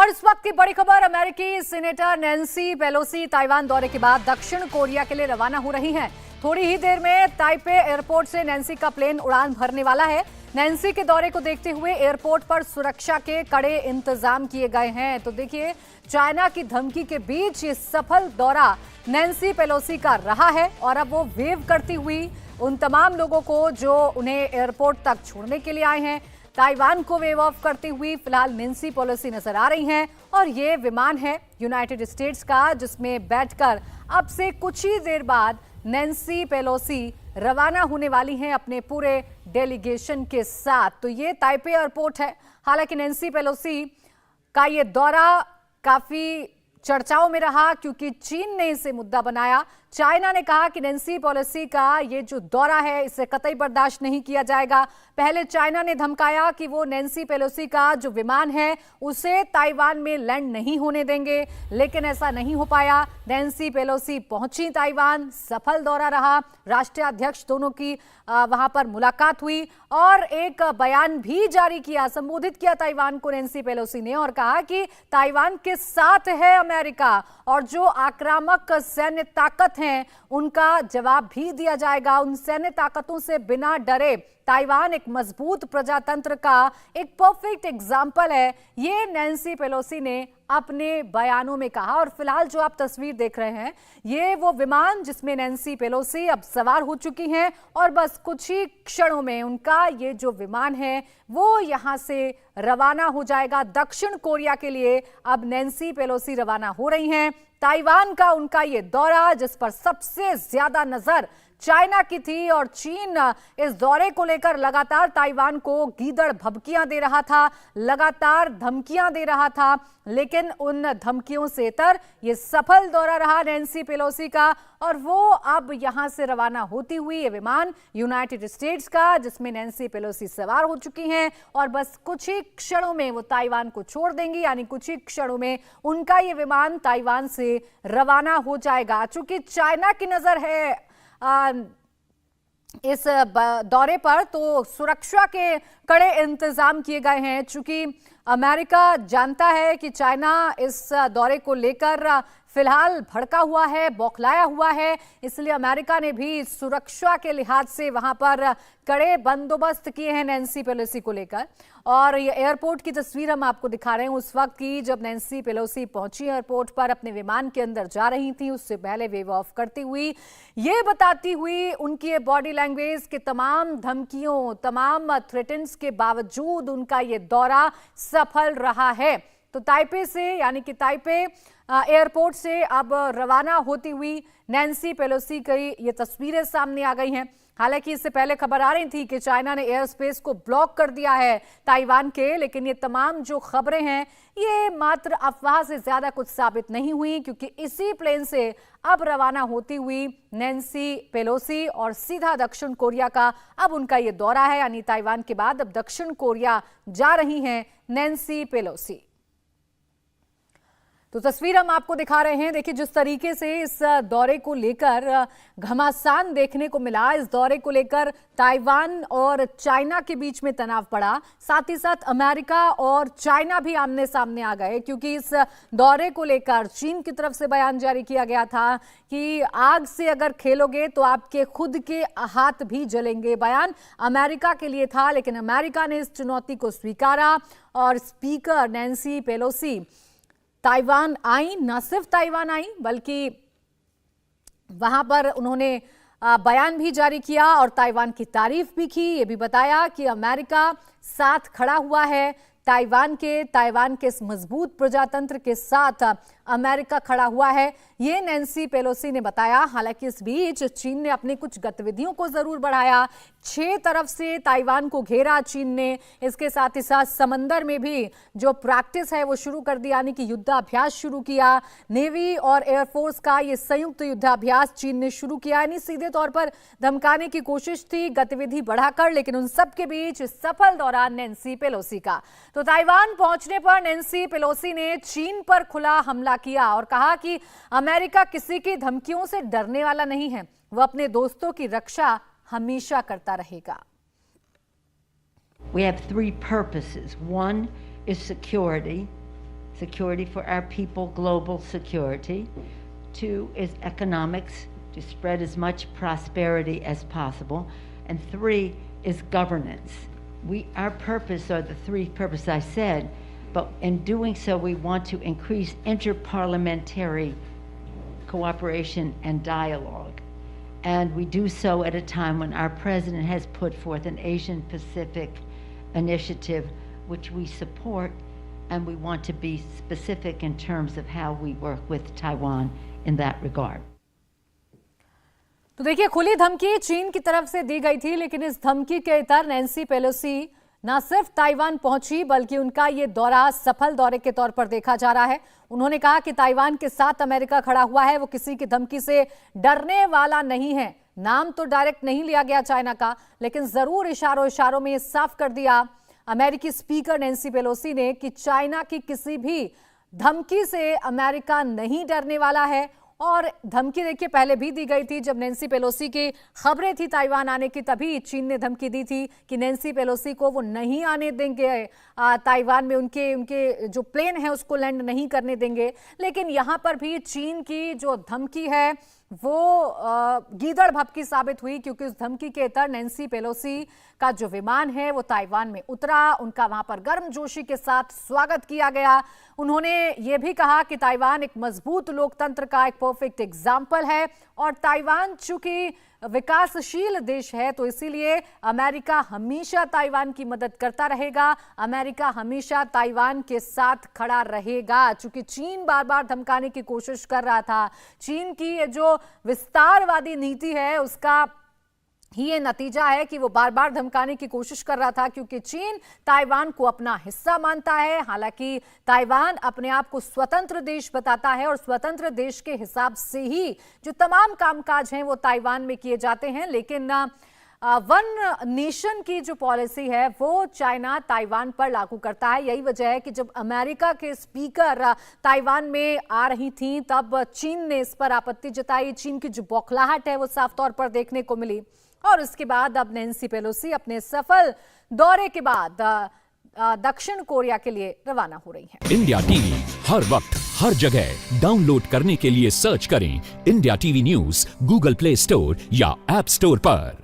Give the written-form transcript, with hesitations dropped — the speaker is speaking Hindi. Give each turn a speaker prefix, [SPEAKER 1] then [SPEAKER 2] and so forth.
[SPEAKER 1] और इस वक्त की बड़ी खबर, अमेरिकी सीनेटर नैन्सी पेलोसी ताइवान दौरे के बाद दक्षिण कोरिया के लिए रवाना हो रही हैं। थोड़ी ही देर में ताइपे एयरपोर्ट से नैन्सी का प्लेन उड़ान भरने वाला है। नैन्सी के दौरे को देखते हुए एयरपोर्ट पर सुरक्षा के कड़े इंतजाम किए गए हैं। तो देखिए, चाइना की धमकी के बीच ये सफल दौरा नैन्सी पेलोसी का रहा है और अब वो वेव करती हुई उन तमाम लोगों को जो उन्हें एयरपोर्ट तक छोड़ने के लिए आए हैं, ताइवान को वेव ऑफ करती हुई फिलहाल नैन्सी पेलोसी नजर आ रही हैं। और ये विमान है यूनाइटेड स्टेट्स का, जिसमें बैठकर अब से कुछ ही देर बाद नैन्सी पेलोसी रवाना होने वाली हैं अपने पूरे डेलीगेशन के साथ। तो ये ताइपे एयरपोर्ट है। हालांकि नैन्सी पेलोसी का ये दौरा काफी चर्चाओं में रहा क्योंकि चीन ने इसे मुद्दा बनाया। चाइना ने कहा कि नैन्सी पेलोसी का ये जो दौरा है इसे कतई बर्दाश्त नहीं किया जाएगा। पहले चाइना ने धमकाया कि वो नैन्सी पेलोसी का जो विमान है उसे ताइवान में लैंड नहीं होने देंगे, लेकिन ऐसा नहीं हो पाया। नैन्सी पेलोसी पहुंची ताइवान, सफल दौरा रहा। राष्ट्रीय अध्यक्ष दोनों की वहां पर मुलाकात हुई और एक बयान भी जारी किया, संबोधित किया ताइवान को नैन्सी पेलोसी ने और कहा कि ताइवान के साथ है अमेरिका और जो आक्रामक सैन्य ताकत है उनका जवाब भी दिया जाएगा। उन सैन्य ताकतों से बिना डरे ताइवान एक मजबूत प्रजातंत्र का एक परफेक्ट एग्जाम्पल है, ये नैन्सी पेलोसी ने अपने बयानों में कहा। और फिलहाल जो आप तस्वीर देख रहे हैं ये वो विमान जिसमें नैन्सी पेलोसी अब सवार हो चुकी हैं और बस कुछ ही क्षणों में उनका ये जो विमान है वो यहां से रवाना हो जाएगा दक्षिण कोरिया के लिए। अब नैन्सी पेलोसी रवाना हो रही हैं। ताइवान का उनका ये दौरा जिस पर सबसे ज्यादा नजर चाइना की थी और चीन इस दौरे को लेकर लगातार ताइवान को गीदड़ भभकियां दे रहा था, लगातार धमकियां दे रहा था, लेकिन उन धमकियों से तर ये सफल दौरा रहा नैन्सी पेलोसी का और वो अब यहां से रवाना होती हुई ये विमान यूनाइटेड स्टेट्स का जिसमें नैन्सी पेलोसी सवार हो चुकी हैं और बस कुछ ही क्षणों में वो ताइवान को छोड़ देंगी, यानी कुछ ही क्षणों में उनका ये विमान ताइवान से रवाना हो जाएगा। चूंकि चाइना की नजर है इस दौरे पर, तो सुरक्षा के कड़े इंतजाम किए गए हैं। चूंकि अमेरिका जानता है कि चाइना इस दौरे को लेकर फिलहाल भड़का हुआ है, बौखलाया हुआ है, इसलिए अमेरिका ने भी सुरक्षा के लिहाज से वहां पर कड़े बंदोबस्त किए हैं नैन्सी पेलोसी को लेकर। और ये एयरपोर्ट की तस्वीर हम आपको दिखा रहे हैं उस वक्त की जब नैन्सी पेलोसी पहुंची एयरपोर्ट पर, अपने विमान के अंदर जा रही थी। उससे पहले वेव ऑफ करती हुई, ये बताती हुई उनकी ये बॉडी लैंग्वेज के तमाम धमकियों, तमाम थ्रेटन्स के बावजूद उनका ये दौरा सफल रहा है। तो ताइपे से, यानी कि ताइपे एयरपोर्ट से अब रवाना होती हुई नैन्सी पेलोसी की ये तस्वीरें सामने आ गई हैं। हालांकि इससे पहले खबर आ रही थी कि चाइना ने एयर स्पेस को ब्लॉक कर दिया है ताइवान के, लेकिन ये तमाम जो खबरें हैं ये मात्र अफवाह से ज्यादा कुछ साबित नहीं हुई क्योंकि इसी प्लेन से अब रवाना होती हुई नैन्सी पेलोसी और सीधा दक्षिण कोरिया का अब उनका ये दौरा है, यानी ताइवान के बाद अब दक्षिण कोरिया जा रही हैं नैन्सी पेलोसी। तो तस्वीर हम आपको दिखा रहे हैं। देखिए, जिस तरीके से इस दौरे को लेकर घमासान देखने को मिला, इस दौरे को लेकर ताइवान और चाइना के बीच में तनाव पड़ा, साथ ही साथ अमेरिका और चाइना भी आमने सामने आ गए क्योंकि इस दौरे को लेकर चीन की तरफ से बयान जारी किया गया था कि आग से अगर खेलोगे तो आपके खुद के हाथ भी जलेंगे। बयान अमेरिका के लिए था, लेकिन अमेरिका ने इस चुनौती को स्वीकारा और स्पीकर नैन्सी पेलोसी ताइवान आई। न सिर्फ ताइवान आई बल्कि वहां पर उन्होंने बयान भी जारी किया और ताइवान की तारीफ भी की। ये भी बताया कि अमेरिका साथ खड़ा हुआ है ताइवान के इस मजबूत प्रजातंत्र के साथ अमेरिका खड़ा हुआ है, ये नैन्सी पेलोसी ने बताया। हालांकि इस बीच चीन ने अपनी कुछ गतिविधियों को जरूर बढ़ाया, 6 तरफ से ताइवान को घेरा चीन ने। इसके साथ ही साथ समंदर में भी जो प्रैक्टिस है वो शुरू कर दी, यानी कि युद्धाभ्यास शुरू किया। नेवी और एयरफोर्स का ये संयुक्त युद्धाभ्यास चीन ने शुरू किया, यानी सीधे तौर पर धमकाने की कोशिश थी, गतिविधि बढ़ाकर। लेकिन उन सब के बीच सफल दौरा नैन्सी पेलोसी का। तो ताइवान पहुंचने पर नैन्सी पेलोसी ने चीन पर खुला हमला किया और कहा कि अमेरिका किसी की धमकियों से डरने वाला नहीं है, वो अपने दोस्तों की रक्षा हमेशा करता रहेगा।
[SPEAKER 2] We have 3 purposes. One is security. security for our people, global security. 2 is economics, to spread as much prosperity as possible. And 3 is governance. Our purpose are the 3 purposes I said, but in doing so, we want to increase interparliamentary cooperation and dialogue. And we do so at a time when our president has put forth an Asian Pacific initiative, which we support, and we want to be specific in terms of how we work with Taiwan in that regard.
[SPEAKER 1] तो देखिए, खुली धमकी चीन की तरफ से दी गई थी, लेकिन इस धमकी के इतर नैन्सी पेलोसी न सिर्फ ताइवान पहुंची, बल्कि उनका ये दौरा सफल दौरे के तौर पर देखा जा रहा है। उन्होंने कहा कि ताइवान के साथ अमेरिका खड़ा हुआ है, वो किसी की धमकी से डरने वाला नहीं है। नाम तो डायरेक्ट नहीं लिया गया चाइना का, लेकिन जरूर इशारों में ये साफ कर दिया अमेरिकी स्पीकर नैन्सी पेलोसी ने कि चाइना की किसी भी धमकी से अमेरिका नहीं डरने वाला है। और धमकी देखिए पहले भी दी गई थी, जब नैन्सी पेलोसी की खबरें थी ताइवान आने की, तभी चीन ने धमकी दी थी कि नैन्सी पेलोसी को वो नहीं आने देंगे ताइवान में, उनके जो प्लेन है उसको लैंड नहीं करने देंगे। लेकिन यहाँ पर भी चीन की जो धमकी है वो गीदड़ भभकी साबित हुई, क्योंकि उस धमकी के तहत नैन्सी पेलोसी का जो विमान है वो ताइवान में उतरा, उनका वहां पर गर्मजोशी के साथ स्वागत किया गया। उन्होंने ये भी कहा कि ताइवान एक मजबूत लोकतंत्र का एक परफेक्ट एग्जाम्पल है, और ताइवान चूंकि विकासशील देश है तो इसीलिए अमेरिका हमेशा ताइवान की मदद करता रहेगा, अमेरिका हमेशा ताइवान के साथ खड़ा रहेगा। चूंकि चीन बार बार धमकाने की कोशिश कर रहा था, चीन की ये जो विस्तारवादी नीति है उसका ही ये नतीजा है कि वो बार बार धमकाने की कोशिश कर रहा था, क्योंकि चीन ताइवान को अपना हिस्सा मानता है। हालांकि ताइवान अपने आप को स्वतंत्र देश बताता है, और स्वतंत्र देश के हिसाब से ही जो तमाम कामकाज हैं वो ताइवान में किए जाते हैं। लेकिन वन नेशन की जो पॉलिसी है वो चाइना ताइवान पर लागू करता है। यही वजह है कि जब अमेरिका के स्पीकर ताइवान में आ रही थी, तब चीन ने इस पर आपत्ति जताई। चीन की जो बौखलाहट है वो साफ तौर पर देखने को मिली। और उसके बाद अब नैन्सी पेलोसी अपने सफल दौरे के बाद दक्षिण कोरिया के लिए रवाना हो रही हैं।
[SPEAKER 3] इंडिया टीवी हर वक्त हर जगह डाउनलोड करने के लिए सर्च करें India TV news Google play store या ऐप स्टोर पर।